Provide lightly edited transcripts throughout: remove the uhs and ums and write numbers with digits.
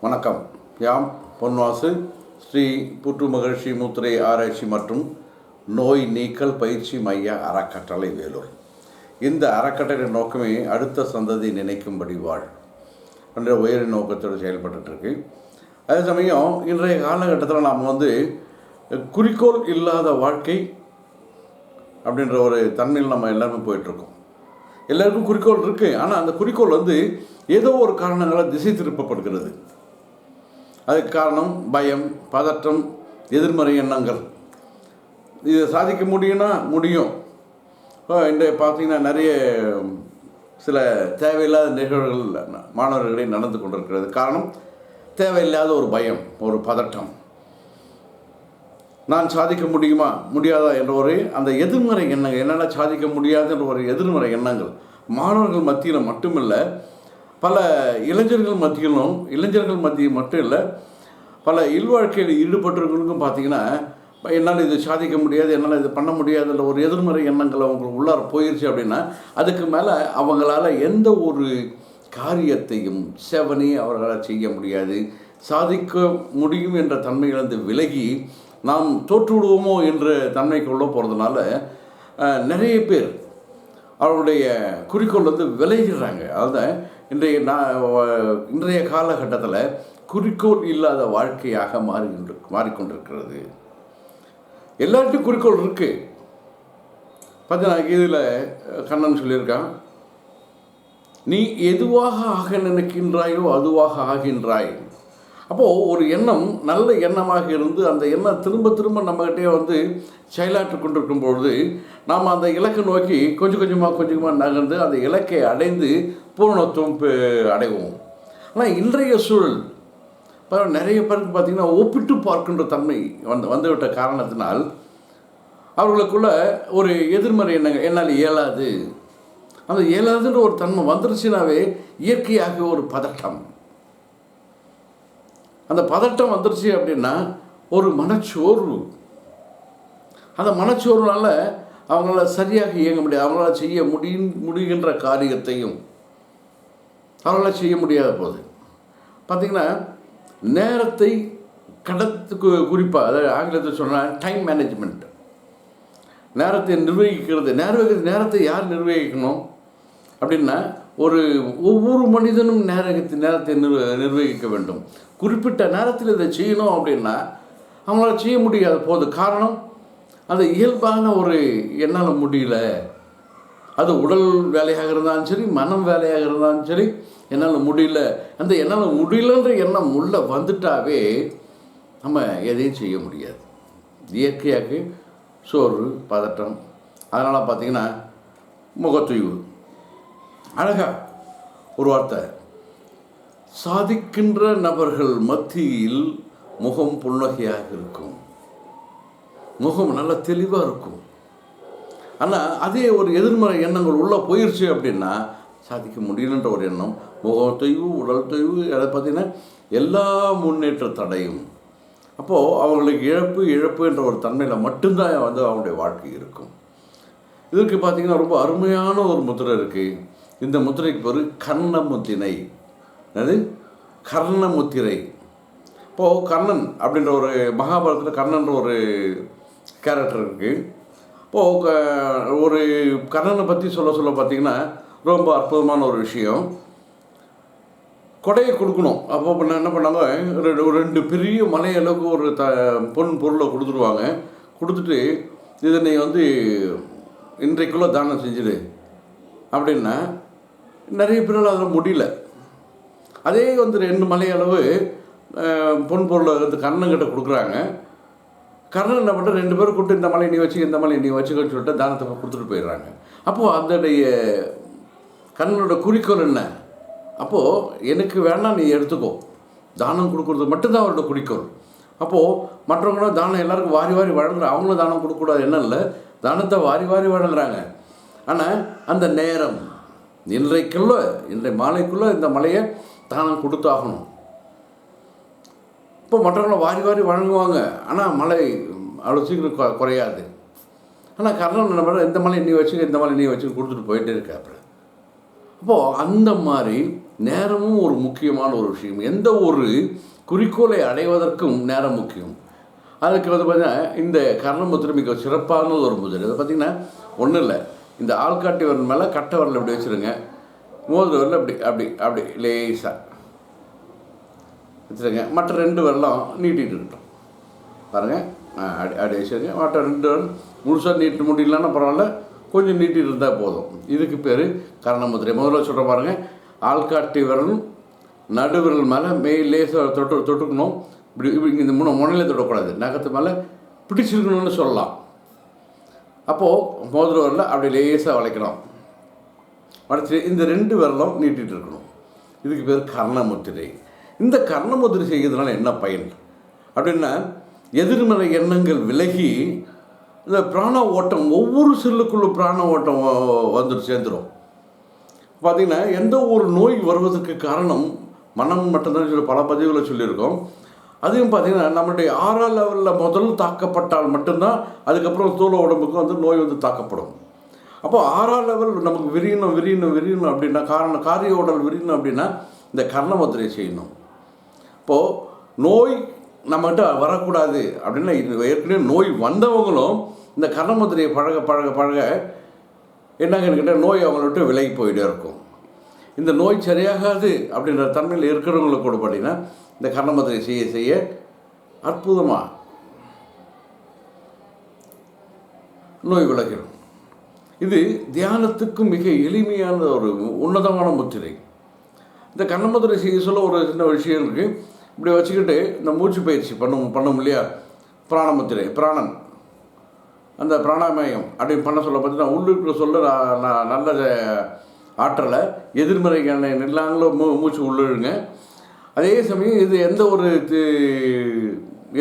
வணக்கம். யாம் பொன்வாசு ஸ்ரீ புற்று மகிழ்ச்சி முத்திரை ஆராய்ச்சி மற்றும் நோய் நீக்கல் பயிற்சி மைய அறக்கட்டளை வேலூர். இந்த அறக்கட்டளை நோக்கமே அடுத்த சந்ததி நினைக்கும்படி வாழ் என்ற உயரிய நோக்கத்தோடு செயல்பட்டுருக்கு. அதே சமயம் இன்றைய காலகட்டத்தில் நாம் குறிக்கோள் இல்லாத வாழ்க்கை அப்படின்ற ஒரு தன்மையில் நம்ம எல்லாருமே போயிட்டுருக்கோம். எல்லாருக்கும் குறிக்கோள் இருக்குது. ஆனால் அந்த குறிக்கோள் ஏதோ ஒரு காரணங்களால் திசை திருப்பப்படுகிறது. அதுக்கு காரணம் பயம், பதற்றம், எதிர்மறை எண்ணங்கள். இதை சாதிக்க முடியும்னா முடியும். இன்றைய பார்த்திங்கன்னா நிறைய சில தேவையில்லாத நிகழ்வுகள் மாணவர்களிடையே நடந்து கொண்டிருக்கிறது. காரணம் தேவையில்லாத ஒரு பயம், ஒரு பதட்டம். நான் சாதிக்க முடியுமா முடியாதா என்ற ஒரு அந்த எதிர்மறை எண்ணங்கள், என்னால் சாதிக்க முடியாது என்ற ஒரு எதிர்மறை எண்ணங்கள் மாணவர்கள் மத்தியில் மட்டுமில்லை, பல இளைஞர்கள் மத்தியில் மட்டும் இல்லை, பல இல்வாழ்க்கையில் ஈடுபட்டிருக்கிறவங்களுக்கும் பார்த்திங்கன்னா என்னால் இது சாதிக்க முடியாது, என்னால் இது பண்ண முடியாதுன்ற ஒரு எதிர்மறை எண்ணங்கள் அவங்களுக்கு உள்ளார போயிடுச்சு அப்படின்னா அதுக்கு மேலே அவங்களால எந்த ஒரு காரியத்தையும் செவனே அவர்களால் செய்ய முடியாது. சாதிக்க முடியும் என்ற தன்மையிலிருந்து விலகி நாம் தோற்றுவிடுவோமோ என்ற தன்மைக்குள்ளே போகிறதுனால நிறைய பேர் அவருடைய குறிக்கோள் விளைகிறாங்க. அதுதான் இன்றைய காலகட்டத்தில் குறிக்கோள் இல்லாத வாழ்க்கையாக மாறிக்கொண்டிருக்கிறது. எல்லார்ட்டும் குறிக்கோள் இருக்குது. பார்த்தீங்கன்னா இதில் கண்ணன் சொல்லியிருக்கான், நீ எதுவாக ஆக நினைக்கின்றாயோ அதுவாக ஆகின்றாய். அப்போது ஒரு எண்ணம் நல்ல எண்ணமாக இருந்து அந்த எண்ணம் திரும்ப திரும்ப நம்மகிட்டே செயலாற்றி கொண்டிருக்கும் பொழுது நாம் அந்த இலக்கை நோக்கி கொஞ்சம் கொஞ்சமாக நகர்ந்து அந்த இலக்கை அடைந்து பூரணத்துவம் அடைவோம். ஆனால் இன்றைய சூழல் நிறைய பேருக்கு பார்த்திங்கன்னா ஒப்பிட்டு பார்க்கின்ற தன்மை வந்துவிட்ட காரணத்தினால் அவர்களுக்குள்ள ஒரு எதிர்மறை எண்ணங்கள், என்னால் இயலாது, அந்த இயலாதுன்ற ஒரு தன்மை வந்துருச்சுனாவே இயற்கையாக ஒரு பதட்டம். அந்த பதட்டம் வந்துருச்சு அப்படின்னா ஒரு மனச்சோர்வு. அந்த மனச்சோர்வுனால அவங்களால சரியாக இயங்க முடியாது. அவங்களால செய்ய முடிகின்ற காரியத்தையும் அவங்களால செய்ய முடியாத போது பார்த்திங்கன்னா நேரத்தை குறிப்பாக, அதாவது ஆங்கிலத்தில் சொன்னால் டைம் மேனேஜ்மெண்ட், நேரத்தை நிர்வகிக்கிறது. நேரத்தை யார் நிர்வகிக்கணும் அப்படின்னா ஒவ்வொரு மனிதனும் நேரத்தை நிர்வகிக்க வேண்டும். குறிப்பிட்ட நேரத்தில் இதை செய்யணும் அப்படின்னா அவங்களால செய்ய முடியாத போது காரணம் அது இயல்பான ஒரு என்னால் முடியல. அது உடல் வேலையாக இருந்தாலும் சரி, மனம் வேலையாக இருந்தாலும் சரி, என்னால் முடியல. அந்த என்னால் முடியலன்ற எண்ணம் உள்ள வந்துட்டாவே நம்ம எதையும் செய்ய முடியாது. இயற்கையாக சோர்வு, பதட்டம். அதனால் பார்த்திங்கன்னா முகத்தொய்வு. அழகா ஒரு வார்த்தை, சாதிக்கின்ற நபர்கள் மத்தியில் முகம் புன்னகையாக இருக்கும், முகம் நல்லா தெளிவாக இருக்கும். ஆனால் அதே ஒரு எதிர்மறை எண்ணங்கள் உள்ளே போயிடுச்சு அப்படின்னா சாதிக்க முடியலன்ற ஒரு எண்ணம், முகத்தொய்வு, உடல் தொய்வு, அதை பார்த்திங்கன்னா எல்லா முன்னேற்ற தடையும். அப்போது அவங்களுக்கு இழப்பு என்ற ஒரு தன்மையில் மட்டும்தான் அவங்களுடைய வாழ்க்கை இருக்கும். இதற்கு பார்த்திங்கன்னா ரொம்ப அருமையான ஒரு முத்திரை இருக்குது. இந்த முத்திரைக்கு பேர் கர்ணமுத்திரை. அது கர்ணமுத்திரை. இப்போது கர்ணன் அப்படின்ற ஒரு மகாபாரதத்தில் கர்ணன்ற ஒரு கேரக்டர் இருக்குது. இப்போது ஒரு கர்ணனை பற்றி சொல்ல பார்த்திங்கன்னா ரொம்ப அற்புதமான ஒரு விஷயம். கொடையை கொடுக்கணும். அப்போ என்ன பண்ணாங்க, ஒரு 2 பெரிய மலையளவுக்கு ஒரு பொருளை கொடுத்துருவாங்க. கொடுத்துட்டு இதை நீ இன்றைக்குள்ளே தானம் செஞ்சுடு அப்படின்னா நிறைய பேரால் அதில் முடியல. அதே 2 மலையளவு பொருளை கர்ணன்கிட்ட கொடுக்குறாங்க. கர்ணன் என்ன பண்ணுற, 2 பேரும் கூப்பிட்டு இந்த மலை நீ வச்சு, இந்த மலை நீ வச்சுக்கன்னு சொல்லிட்டு தானத்தை கொடுத்துட்டு போயிடுறாங்க. அப்போது அதனுடைய கர்ணனோட குறிக்கோள் என்ன? அப்போது எனக்கு வேணாம், நீ எடுத்துக்கோ, தானம் கொடுக்குறது மட்டும்தான் அவரோட குறிக்கோள். அப்போது மற்றவங்களும் தானம் எல்லாருக்கும் வாரி வழங்குற, அவங்களும் தானம் கொடுக்கக்கூடாது என்ன இல்லை, தானத்தை வாரி வழங்குறாங்க. ஆனால் அந்த நேரம் இன்றைய மாலைக்குள்ளே இந்த மலையை தானம் கொடுத்தாகணும். இப்போ மற்றவங்களை வாரி வழங்குவாங்க. ஆனால் மழை அவ்வளோ சீக்கிரம் குறையாது. ஆனால் கர்ணன் என்ன பண்ணுற, இந்த மலை நீ வச்சுக்க, இந்த மலை நீ வச்சுக்க கொடுத்துட்டு போயிட்டே இருக்க. அப்போது அந்த மாதிரி நேரமும் ஒரு முக்கியமான ஒரு விஷயம். எந்த ஒரு குறிக்கோளை அடைவதற்கும் நேரம் முக்கியம். அதுக்கு பார்த்திங்கன்னா இந்த கர்ணமுத்திரை மிக சிறப்பான ஒரு முதிரை. அது பார்த்திங்கன்னா ஒன்றும் இல்லை, இந்த ஆள்காட்டி வரல் மேலே கட்டை வரல் இப்படி வச்சுருங்க, மோதிர வரல அப்படி அப்படி அப்படி லேசாக வச்சுருங்க, மற்ற 2 வரலாம் நீட்டிகிட்டு இருக்கட்டும். பாருங்கள், அப்படி அப்படி வச்சுருங்க. மற்ற 2 வரல் முழுசாக நீட்ட முடியலன்னா பரவாயில்ல, கொஞ்சம் நீட்டிகிட்டு இருந்தால் போதும். இதுக்கு பேர் கர்ணமுத்திரை. முதல்ல சொல்கிற பாருங்கள், ஆள்காட்டி விரலும் நடுவிரல் மேலே லேசாக தொட்டுக்கணும். இப்படி இப்படி இந்த முனையில் தொடக்கூடாது, நகத்து மேலே பிடிச்சிருக்கணும்னு சொல்லலாம். அப்போது மோதிர விரலில் அப்படி லேசாக வளைக்கணும். வளைச்சி இந்த 2 விரலும் நீட்டிகிட்டு இருக்கணும். இதுக்கு பேர் கர்ணமுத்திரை. இந்த கர்ணமுத்திரை செய்கிறதுனால என்ன பயன் அப்படின்னா, எதிர்மறை எண்ணங்கள் விலகி இந்த பிராண ஓட்டம், ஒவ்வொரு செல்லுக்குள்ளும் பிராண ஓட்டம் வந்துட்டு சேர்ந்துடும். பார்த்திங்கன்னா எந்த ஒரு நோய் வருவதற்கு காரணம் மனம் மட்டும்தான் சொல்லி பல பதிவுகளை சொல்லியிருக்கோம். அதையும் பார்த்திங்கன்னா நம்மளுடைய 6ஆம் லெவலில் முதல் தாக்கப்பட்டால் மட்டும்தான் அதுக்கப்புறம் ஸ்தூல உடம்புக்கு வந்து நோய் வந்து தாக்கப்படும். அப்போ 6ஆம் லெவல் நமக்கு விரியணும் அப்படின்னா, காரிய உடல் விரியணும் அப்படின்னா இந்த கர்ணமுத்திரை செய்யணும். இப்போது நோய் நம்மகிட்ட வரக்கூடாது அப்படின்னா, ஏற்கனவே நோய் வந்தவங்களும் இந்த கர்ணமுத்திரையை பழக என்னங்கன்னு கேட்டால் நோய் அவங்கள விட்டு விலகி போயிட்டே இருக்கும். இந்த நோய் சரியாகாது அப்படின்ற தன்மையில் இருக்கிறவங்களுக்கு கூட பார்த்தீங்கன்னா இந்த கர்ணமுத்திரை செய்ய அற்புதமாக நோய் விலகிடும். இது தியானத்துக்கும் மிக எளிமையான ஒரு உன்னதமான முத்திரை. இந்த கர்ணமுத்திரை செய்ய சொல்ல ஒரு சின்ன விஷயம் இருக்குது. இப்படி வச்சுக்கிட்டு இந்த மூச்சு பயிற்சி பண்ணும் இல்லையா, பிராணமுத்திரை, பிராணன், அந்த பிராணாமயம் அப்படி பண்ண சொல்ல பார்த்தீங்கன்னா உள்ளுக்கு சொல்ல நல்ல ஆற்றலை எதிர்மறை எண்ணெய் இல்லாங்களோ மூச்சு உள்ளுங்க. அதே சமயம் இது எந்த ஒரு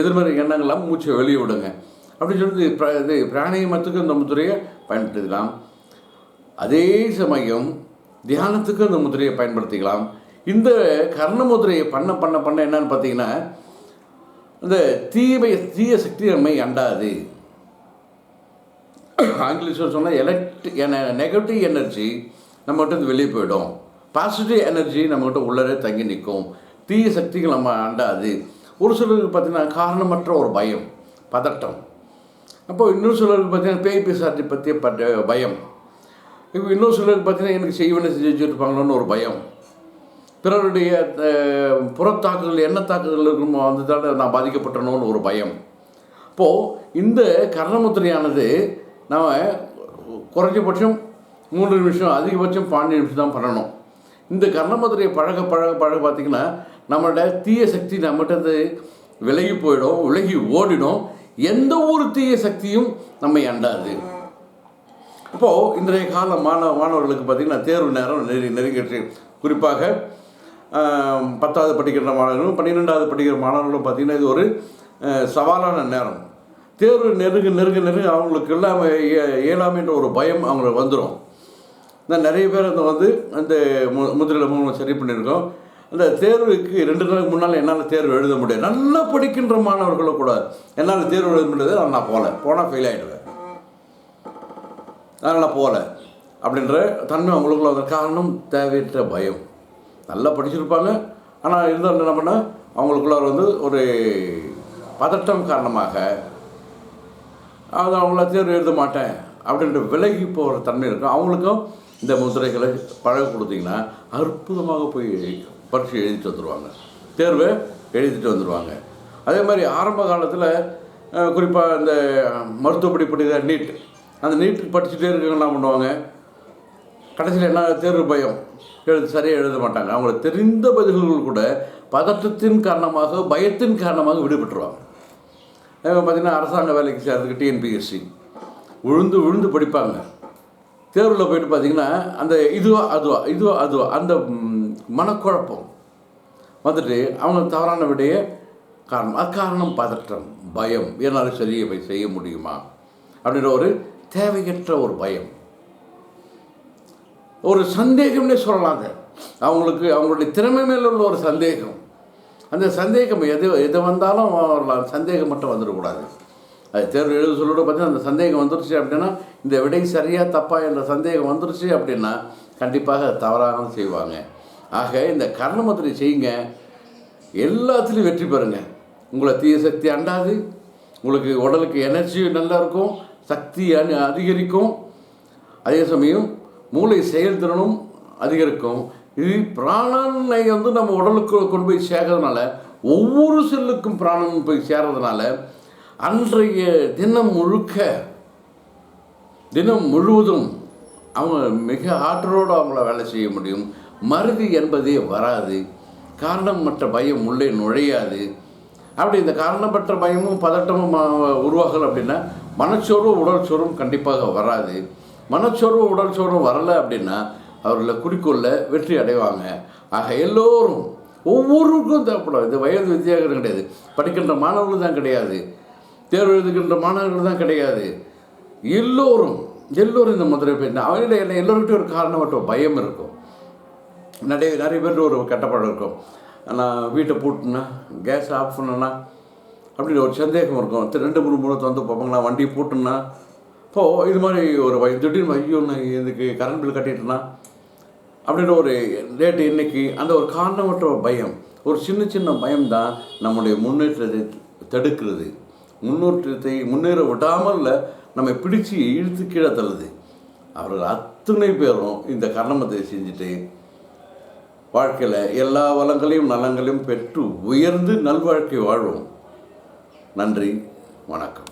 எதிர்மறை எண்ணங்கள்லாம் மூச்சை வெளியே விடுங்க அப்படின்னு சொல்லி இது பிராணாயாமத்துக்கு இந்த முத்திரையை பயன்படுத்திக்கலாம். அதே சமயம் தியானத்துக்கு இந்த முத்திரையை பயன்படுத்திக்கலாம். இந்த கர்ணமுத்திரையை பண்ண என்னன்னு பார்த்தீங்கன்னா, இந்த தீய சக்தி நம்மை அண்டாது. ஆங்கிலீஷில் சொன்னால் நெகட்டிவ் எனர்ஜி நம்மகிட்ட வெளியே போயிடும், பாசிட்டிவ் எனர்ஜி நம்மகிட்ட உள்ளே தங்கி நிற்கும், தீய சக்திகள் நம்ம அண்டாது. ஒரு சிலருக்கு பார்த்திங்கன்னா காரணமற்ற ஒரு பயம், பதட்டம். அப்போது இன்னொரு சிலருக்கு பார்த்திங்கன்னா பேய் பிசாசை பற்றிய பயம். இப்போ இன்னொரு சிலருக்கு பார்த்திங்கன்னா எனக்கு செய்வனை செஞ்சுருப்பாங்களோன்னு ஒரு பயம், பிறருடைய புறத்தாக்குதல் என்ன தாக்குதல் இருக்குமோ வந்ததால் நான் பாதிக்கப்பட்டனோன்னு ஒரு பயம். அப்போது இந்த கர்ணமுத்திரையானது நாம் குறைஞ்சபட்சம் 3 நிமிஷம், அதிகபட்சம் 12 நிமிஷம் தான் பண்ணணும். இந்த கர்ணமுத்திரையை பழக பார்த்திங்கன்னா நம்மளோட தீய சக்தி நம்மகிட்ட விலகி போயிடும், விலகி ஓடிடும். எந்த ஒரு தீய சக்தியும் நம்மை அண்டாது. அப்போது இன்றைய கால மாணவர்களுக்கு பார்த்திங்கன்னா தேர்வு நேரம் நெருங்கிடுச்சு. குறிப்பாக 10வது படிக்கிற மாணவர்களும் 12வது படிக்கிற மாணவர்களும் பார்த்திங்கன்னா இது ஒரு சவாலான நேரம். தேர்வு நெருங்க அவங்களுக்கு எல்லாம் இயலாமைன்ற ஒரு பயம் அவங்களுக்கு வந்துடும். நான் நிறைய பேர் அந்த முதிரையில் சரி பண்ணியிருக்கோம். அந்த தேர்வுக்கு 2 நாளுக்கு முன்னால் என்னால் தேர்வு எழுத முடியாது. நல்லா படிக்கின்ற மாணவர்களும் கூட என்னால் தேர்வு எழுத முடியாது, நான் போனால் ஃபெயில் ஆகிடுவேன், அதனால் போகல அப்படின்ற தன்மை அவங்களுக்குள்ள வந்த காரணம் தேவையற்ற பயம். நல்லா படிச்சிருப்பாங்க, ஆனால் இருந்தாலும் என்ன பண்ணால் அவங்களுக்குள்ள ஒரு பதட்டம் காரணமாக அது அவங்கள தேர்வு எழுத மாட்டேன் அப்படின்ற விலகி போகிற தன்மை இருக்கும். அவங்களுக்கும் இந்த முத்திரைகளை பழக கொடுத்தீங்கன்னா அற்புதமாக போய் பரீட்சை எழுதிட்டு வந்துடுவாங்க, தேர்வை எழுதிட்டு வந்துடுவாங்க. அதே மாதிரி ஆரம்ப காலத்தில் குறிப்பாக இந்த மருத்துவப்படி படிக்கிற நீட், அந்த நீட்டுக்கு படிச்சுட்டே இருக்கவங்க என்ன பண்ணுவாங்க, கடைசியில் என்ன தேர்வு பயம், சரியாக எழுத மாட்டாங்க. அவங்களுக்கு தெரிந்த பதில்கள் கூட பதட்டத்தின் காரணமாக, பயத்தின் காரணமாக விடுபட்டுருவாங்க. பார்த்திங்கன்னா அரசாங்க வேலைக்கு சேர்றதுக்கு டிஎன்பிஎஸ்சி விழுந்து படிப்பாங்க. தேர்வில் போய்ட்டு பார்த்திங்கன்னா அந்த இதுவா அந்த மனக்குழப்பம் வந்துட்டு அவங்க தவறான விடைய காரணம் பதட்டம், பயம். என்னால் சரியாக செய்ய முடியுமா அப்படின்ற ஒரு தேவையற்ற ஒரு பயம், ஒரு சந்தேகம்னே சொல்லலாங்க. அவங்களுடைய திறமை மேல உள்ள ஒரு சந்தேகம். அந்த சந்தேகம் எது வந்தாலும் வரலாம், சந்தேகம் மட்டும் வந்துடக்கூடாது. அது தேர்வு எழுத சொல்லோட பார்த்தீங்கன்னா அந்த சந்தேகம் வந்துருச்சு அப்படின்னா, இந்த விடை சரியாக தப்பா என்ற சந்தேகம் வந்துருச்சு அப்படின்னா கண்டிப்பாக தவறாக செய்வாங்க. ஆக இந்த கர்ணமுத்திரை செய்யுங்க, எல்லாத்துலேயும் வெற்றி பெறுங்க. உங்களை தீய சக்தி அண்டாது, உங்களுக்கு உடலுக்கு எனர்ஜி நல்லா இருக்கும், சக்தி அதிகரிக்கும், அதே சமயம் மூளை செயல்திறனும் அதிகரிக்கும். இது பிராணனை நம்ம உடலுக்கு கொண்டு போய் சேர்க்கறதுனால, ஒவ்வொரு செல்லுக்கும் பிராணன் போய் சேர்றதுனால அன்றைய தினம் முழுவதும் அவங்க மிக ஆற்றலோடு அவங்கள வேலை செய்ய முடியும். மறதி என்பதே வராது. காரணமற்ற பயம் உள்ளே நுழையாது. அப்படி இந்த காரணமற்ற பயமும் பதட்டமும் உருவாகலை அப்படின்னா மனச்சோர்வும் உடல் சோர்வும் கண்டிப்பாக வராது. மனச்சோர்வும் உடல் சோர்வும் வரலை அப்படின்னா அவர்களை குறிக்கோளில் வெற்றி அடைவாங்க. ஆக எல்லோரும் ஒவ்வொருக்கும் தேவைப்படும். இது வயது வித்தியாசம் கிடையாது. படிக்கின்ற மாணவர்கள் தான் கிடையாது, தேர்வு எழுதுகின்ற மாணவர்கள் தான் கிடையாது. எல்லோரும் இந்த முத்திரை போயிட்டு அவங்கள்ட்ட எல்லோருக்கிட்டையும் ஒரு காரணமற்ற பயம் இருக்கும். நிறைய பேர் ஒரு கட்டப்பாடு இருக்கும். நான் வீட்டை பூட்டினா, கேஸ் ஆஃப் பண்ணேன்னா அப்படின்னு ஒரு சந்தேகம் இருக்கும். 2-3 முறை வந்து பார்ப்பாங்க. நான் வண்டி பூட்டுன்னா இப்போது இது மாதிரி ஒரு திடீர்னு ஐயோ நான் இதுக்கு கரண்ட் பில் கட்டிட்டேன்னா அப்படின்ற ஒரு ரேட்டு இன்றைக்கி அந்த ஒரு காரணமற்ற பயம், ஒரு சின்ன பயம்தான் நம்முடைய முன்னேற்றத்தை தடுக்கிறது. முன்னேற விடாமல் நம்ம பிடிச்சி இழுத்து கீழே தள்ளுது. அவர்கள் அத்தனை பேரும் இந்த கர்ணமத்தை செஞ்சுட்டு வாழ்க்கையில் எல்லா வளங்களையும் நலங்களையும் பெற்று உயர்ந்து நல்வாழ்க்கை வாழ்வோம். நன்றி, வணக்கம்.